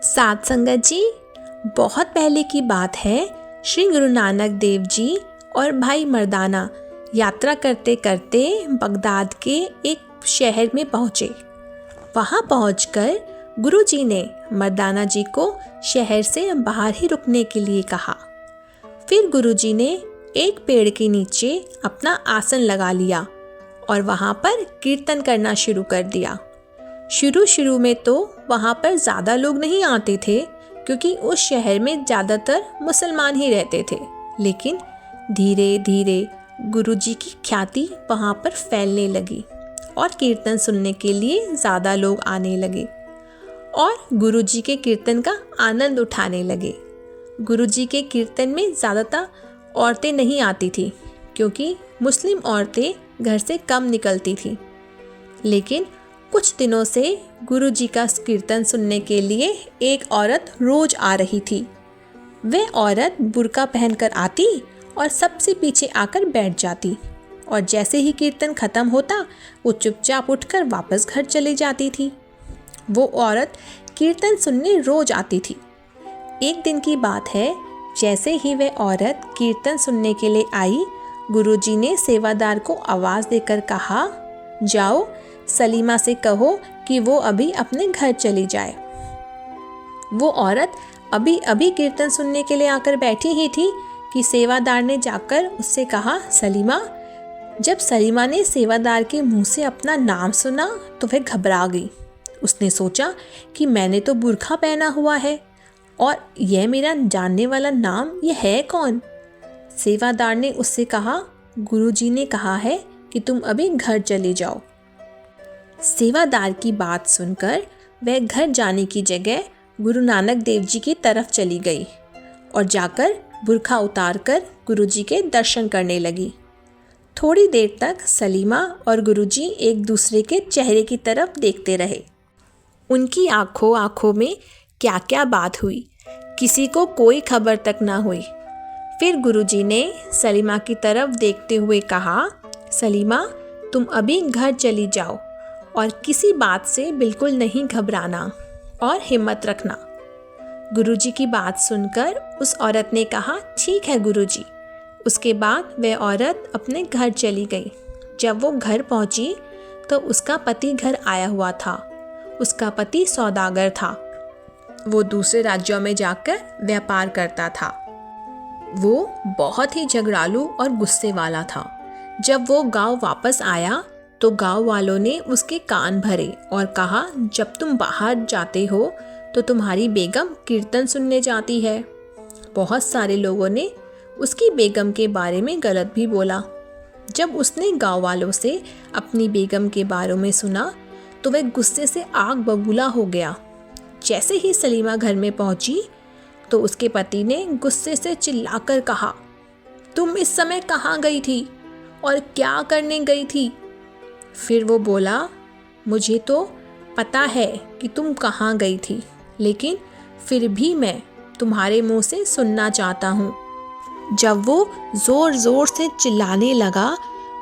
साथ संगत जी, बहुत पहले की बात है। श्री गुरु नानक देव जी और भाई मर्दाना यात्रा करते करते बगदाद के एक शहर में पहुँचे। वहाँ पहुँचकर गुरु जी ने मर्दाना जी को शहर से बाहर ही रुकने के लिए कहा। फिर गुरु जी ने एक पेड़ के नीचे अपना आसन लगा लिया और वहाँ पर कीर्तन करना शुरू कर दिया। शुरू में तो वहाँ पर ज़्यादा लोग नहीं आते थे, क्योंकि उस शहर में ज़्यादातर मुसलमान ही रहते थे। लेकिन धीरे धीरे गुरु जी की ख्याति वहाँ पर फैलने लगी और कीर्तन सुनने के लिए ज़्यादा लोग आने लगे और गुरु जी के कीर्तन का आनंद उठाने लगे। गुरु जी के कीर्तन में ज़्यादातर औरतें नहीं आती थी, क्योंकि मुस्लिम औरतें घर से कम निकलती थीं। लेकिन कुछ दिनों से गुरु जी का कीर्तन सुनने के लिए एक औरत रोज आ रही थी। वह औरत बुर्का पहनकर आती और सबसे पीछे आकर बैठ जाती, और जैसे ही कीर्तन ख़त्म होता वो चुपचाप उठकर वापस घर चली जाती थी। वो औरत कीर्तन सुनने रोज आती थी। एक दिन की बात है, जैसे ही वह औरत कीर्तन सुनने के लिए आई, गुरुजी ने सेवादार को आवाज़ देकर कहा, जाओ सलीमा से कहो कि वो अभी अपने घर चली जाए। वो औरत अभी अभी कीर्तन सुनने के लिए आकर बैठी ही थी कि सेवादार ने जाकर उससे कहा, सलीमा। जब सलीमा ने सेवादार के मुंह से अपना नाम सुना तो वह घबरा गई। उसने सोचा कि मैंने तो बुर्खा पहना हुआ है और यह मेरा जानने वाला नाम यह है कौन। सेवादार ने उससे कहा, गुरुजी ने कहा है कि तुम अभी घर चले जाओ। सेवादार की बात सुनकर वह घर जाने की जगह गुरु नानक देव जी की तरफ चली गई और जाकर बुर्खा उतारकर गुरुजी के दर्शन करने लगी। थोड़ी देर तक सलीमा और गुरुजी एक दूसरे के चेहरे की तरफ देखते रहे। उनकी आंखों में क्या क्या बात हुई, किसी को कोई खबर तक ना हुई। फिर गुरुजी ने सलीमा की तरफ देखते हुए कहा, सलीमा तुम अभी घर चली जाओ और किसी बात से बिल्कुल नहीं घबराना और हिम्मत रखना। गुरुजी की बात सुनकर उस औरत ने कहा, ठीक है गुरुजी। उसके बाद वह औरत अपने घर चली गई। जब वो घर पहुंची तो उसका पति घर आया हुआ था। उसका पति सौदागर था। वो दूसरे राज्यों में जाकर व्यापार करता था। वो बहुत ही झगड़ालू और गुस्से वाला था। जब वो गांव वापस आया तो गांव वालों ने उसके कान भरे और कहा, जब तुम बाहर जाते हो तो तुम्हारी बेगम कीर्तन सुनने जाती है। बहुत सारे लोगों ने उसकी बेगम के बारे में गलत भी बोला। जब उसने गांव वालों से अपनी बेगम के बारे में सुना तो वह गुस्से से आग बबूला हो गया। जैसे ही सलीमा घर में पहुंची तो उसके पति ने गुस्से से चिल्लाकर कहा, तुम इस समय कहाँ गई थी और क्या करने गई थी? फिर वो बोला, मुझे तो पता है कि तुम कहाँ गई थी, लेकिन फिर भी मैं तुम्हारे मुंह से सुनना चाहता हूँ। जब वो ज़ोर ज़ोर से चिल्लाने लगा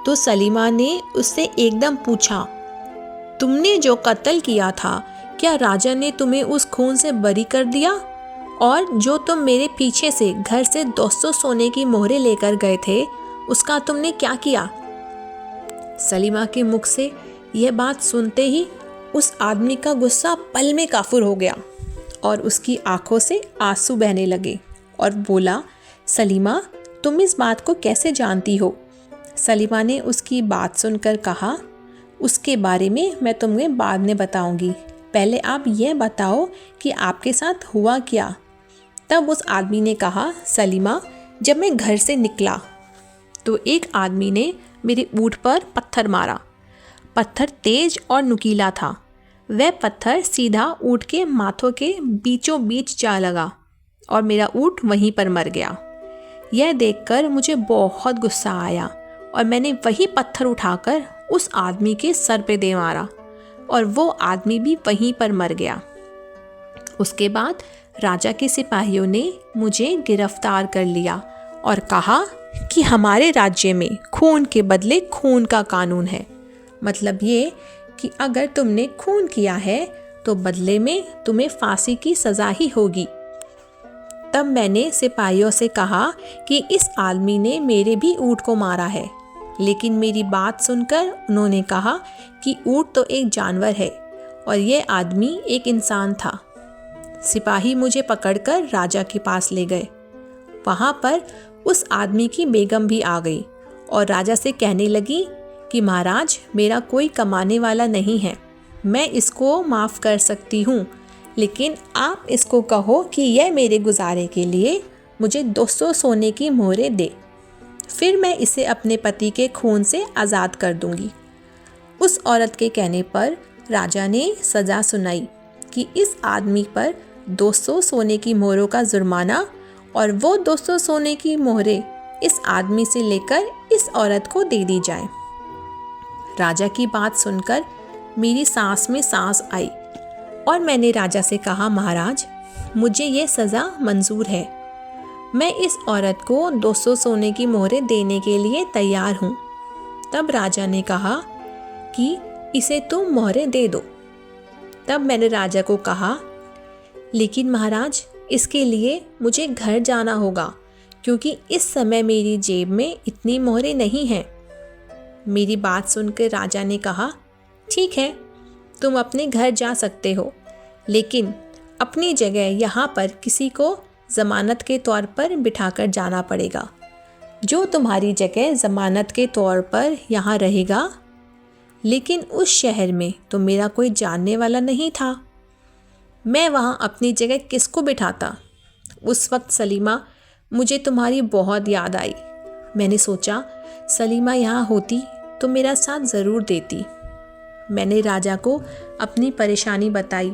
तो सलीमा ने उससे एकदम पूछा, तुमने जो कत्ल किया था, क्या राजा ने तुम्हें उस खून से बरी कर दिया? और जो तुम मेरे पीछे से घर से 200 सोने की मोहरें लेकर गए थे, उसका तुमने क्या किया? सलीमा के मुख से यह बात सुनते ही उस आदमी का गुस्सा पल में काफुर हो गया और उसकी आंखों से आंसू बहने लगे और बोला, सलीमा तुम इस बात को कैसे जानती हो? सलीमा ने उसकी बात सुनकर कहा, उसके बारे में मैं तुम्हें बाद में बताऊंगी, पहले आप यह बताओ कि आपके साथ हुआ क्या। तब उस आदमी ने कहा, सलीमा जब मैं घर से निकला तो एक आदमी ने मेरे ऊँट पर पत्थर मारा। पत्थर तेज और नुकीला था। वह पत्थर सीधा ऊँट के माथों के बीचों बीच जा लगा और मेरा ऊँट वहीं पर मर गया। यह देखकर मुझे बहुत गुस्सा आया और मैंने वही पत्थर उठाकर उस आदमी के सर पे दे मारा और वो आदमी भी वहीं पर मर गया। उसके बाद राजा के सिपाहियों ने मुझे गिरफ्तार कर लिया और कहा कि हमारे राज्य में खून के बदले खून का कानून है। मतलब ये कि अगर तुमने खून किया है तो बदले में तुम्हें फांसी की सज़ा ही होगी। तब मैंने सिपाहियों से कहा कि इस आदमी ने मेरे भी ऊँट को मारा है, लेकिन मेरी बात सुनकर उन्होंने कहा कि ऊँट तो एक जानवर है और यह आदमी एक इंसान था। सिपाही मुझे पकड़कर राजा के पास ले गए। वहाँ पर उस आदमी की बेगम भी आ गई और राजा से कहने लगी कि महाराज, मेरा कोई कमाने वाला नहीं है, मैं इसको माफ़ कर सकती हूँ, लेकिन आप इसको कहो कि यह मेरे गुजारे के लिए मुझे 200 सोने की मोहरें दे, फिर मैं इसे अपने पति के खून से आज़ाद कर दूंगी। उस औरत के कहने पर राजा ने सज़ा सुनाई कि इस आदमी पर 200 सोने की मोहरों का जुर्माना और वो 200 सोने की मोहरें इस आदमी से लेकर इस औरत को दे दी जाए। राजा की बात सुनकर मेरी सांस में सांस आई और मैंने राजा से कहा, महाराज, मुझे ये सज़ा मंजूर है, मैं इस औरत को 200 सोने की मोहरें देने के लिए तैयार हूँ। तब राजा ने कहा कि इसे तुम मोहरें दे दो। तब मैंने राजा को कहा, लेकिन महाराज, इसके लिए मुझे घर जाना होगा, क्योंकि इस समय मेरी जेब में इतनी मोहरें नहीं हैं। मेरी बात सुनकर राजा ने कहा, ठीक है, तुम अपने घर जा सकते हो, लेकिन अपनी जगह यहाँ पर किसी को ज़मानत के तौर पर बिठाकर जाना पड़ेगा। जो तुम्हारी जगह ज़मानत के तौर पर यहाँ रहेगा, लेकिन उस शहर में तो मेरा कोई जानने वाला नहीं था, मैं वहाँ अपनी जगह किसको बिठाता। उस वक्त सलीमा, मुझे तुम्हारी बहुत याद आई। मैंने सोचा सलीमा यहाँ होती तो मेरा साथ ज़रूर देती। मैंने राजा को अपनी परेशानी बताई,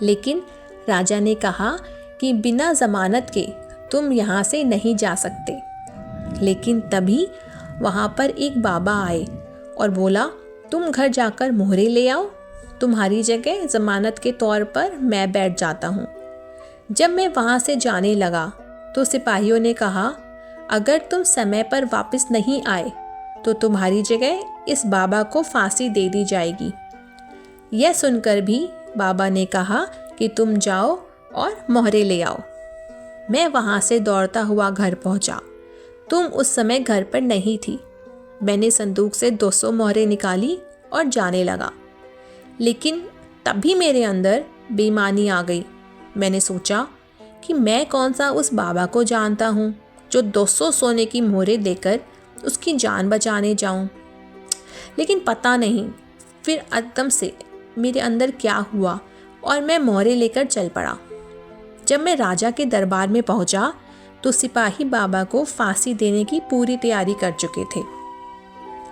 लेकिन राजा ने कहा कि बिना ज़मानत के तुम यहाँ से नहीं जा सकते। लेकिन तभी वहाँ पर एक बाबा आए और बोला, तुम घर जाकर मोहरें ले आओ, तुम्हारी जगह ज़मानत के तौर पर मैं बैठ जाता हूँ। जब मैं वहाँ से जाने लगा तो सिपाहियों ने कहा, अगर तुम समय पर वापस नहीं आए तो तुम्हारी जगह इस बाबा को फांसी दे दी जाएगी। यह सुनकर भी बाबा ने कहा कि तुम जाओ और मोहरें ले आओ। मैं वहाँ से दौड़ता हुआ घर पहुँचा। तुम उस समय घर पर नहीं थी। मैंने संदूक से 200 मोहरें निकाली और जाने लगा, लेकिन तभी मेरे अंदर बेईमानी आ गई। मैंने सोचा कि मैं कौन सा उस बाबा को जानता हूँ जो 200 सोने की मोहरें देकर उसकी जान बचाने जाऊँ। लेकिन पता नहीं फिर एकदम से मेरे अंदर क्या हुआ और मैं मोहरें लेकर चल पड़ा। जब मैं राजा के दरबार में पहुंचा तो सिपाही बाबा को फांसी देने की पूरी तैयारी कर चुके थे।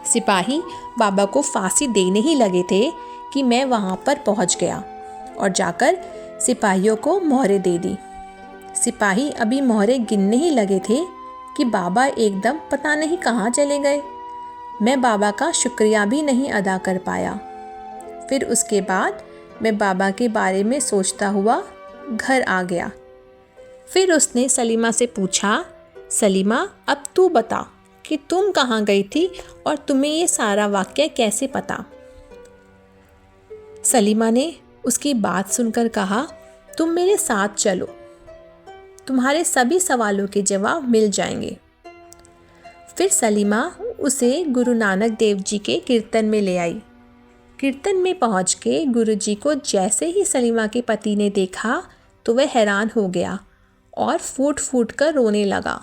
सिपाही बाबा को फांसी देने ही लगे थे कि मैं वहां पर पहुंच गया और जाकर सिपाहियों को मोहरें दे दी। सिपाही अभी मोहरें गिनने ही लगे थे कि बाबा एकदम पता नहीं कहाँ चले गए। मैं बाबा का शुक्रिया भी नहीं अदा कर पाया। फिर उसके बाद मैं बाबा के बारे में सोचता हुआ घर आ गया। फिर उसने सलीमा से पूछा, सलीमा, अब तू बता कि तुम कहाँ गई थी और तुम्हें ये सारा वाक़या कैसे पता। सलीमा ने उसकी बात सुनकर कहा, तुम मेरे साथ चलो, तुम्हारे सभी सवालों के जवाब मिल जाएंगे। फिर सलीमा उसे गुरु नानक देव जी के कीर्तन में ले आई। कीर्तन में पहुंच के गुरु जी को जैसे ही सलीमा के पति ने देखा तो वह हैरान हो गया और फूट फूट कर रोने लगा।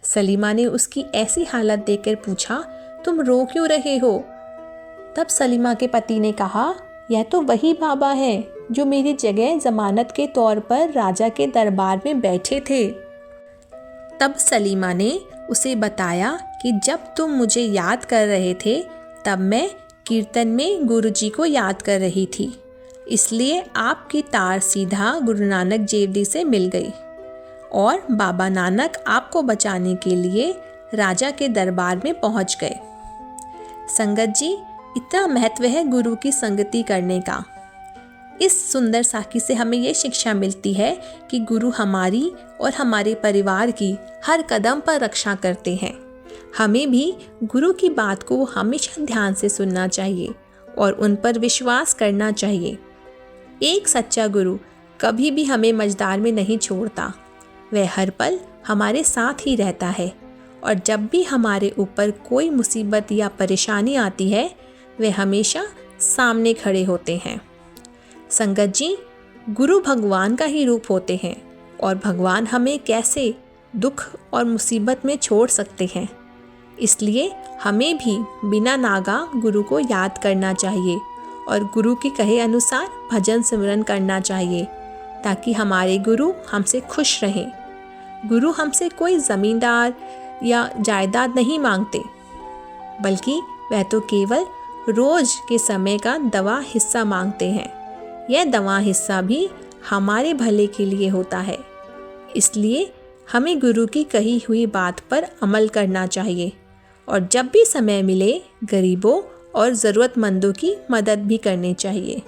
सलीमा ने उसकी ऐसी हालत देखकर पूछा, तुम रो क्यों रहे हो? तब सलीमा के पति ने कहा, यह तो वही बाबा है जो मेरी जगह ज़मानत के तौर पर राजा के दरबार में बैठे थे। तब सलीमा ने उसे बताया कि जब तुम मुझे याद कर रहे थे तब मैं कीर्तन में गुरु जी को याद कर रही थी, इसलिए आपकी तार सीधा गुरु नानक देव जी से मिल गई और बाबा नानक आपको बचाने के लिए राजा के दरबार में पहुंच गए। संगत जी, इतना महत्व है गुरु की संगति करने का। इस सुंदर साखी से हमें ये शिक्षा मिलती है कि गुरु हमारी और हमारे परिवार की हर कदम पर रक्षा करते हैं। हमें भी गुरु की बात को हमेशा ध्यान से सुनना चाहिए और उन पर विश्वास करना चाहिए। एक सच्चा गुरु कभी भी हमें मझधार में नहीं छोड़ता। वह हर पल हमारे साथ ही रहता है और जब भी हमारे ऊपर कोई मुसीबत या परेशानी आती है वे हमेशा सामने खड़े होते हैं। संगत जी, गुरु भगवान का ही रूप होते हैं और भगवान हमें कैसे दुख और मुसीबत में छोड़ सकते हैं। इसलिए हमें भी बिना नागा गुरु को याद करना चाहिए और गुरु के कहे अनुसार भजन सिमरन करना चाहिए ताकि हमारे गुरु हमसे खुश रहें। गुरु हमसे कोई ज़मींदार या जायदाद नहीं मांगते, बल्कि वह तो केवल रोज़ के समय का दवा हिस्सा मांगते हैं। यह दवा हिस्सा भी हमारे भले के लिए होता है। इसलिए हमें गुरु की कही हुई बात पर अमल करना चाहिए और जब भी समय मिले गरीबों और ज़रूरतमंदों की मदद भी करनी चाहिए।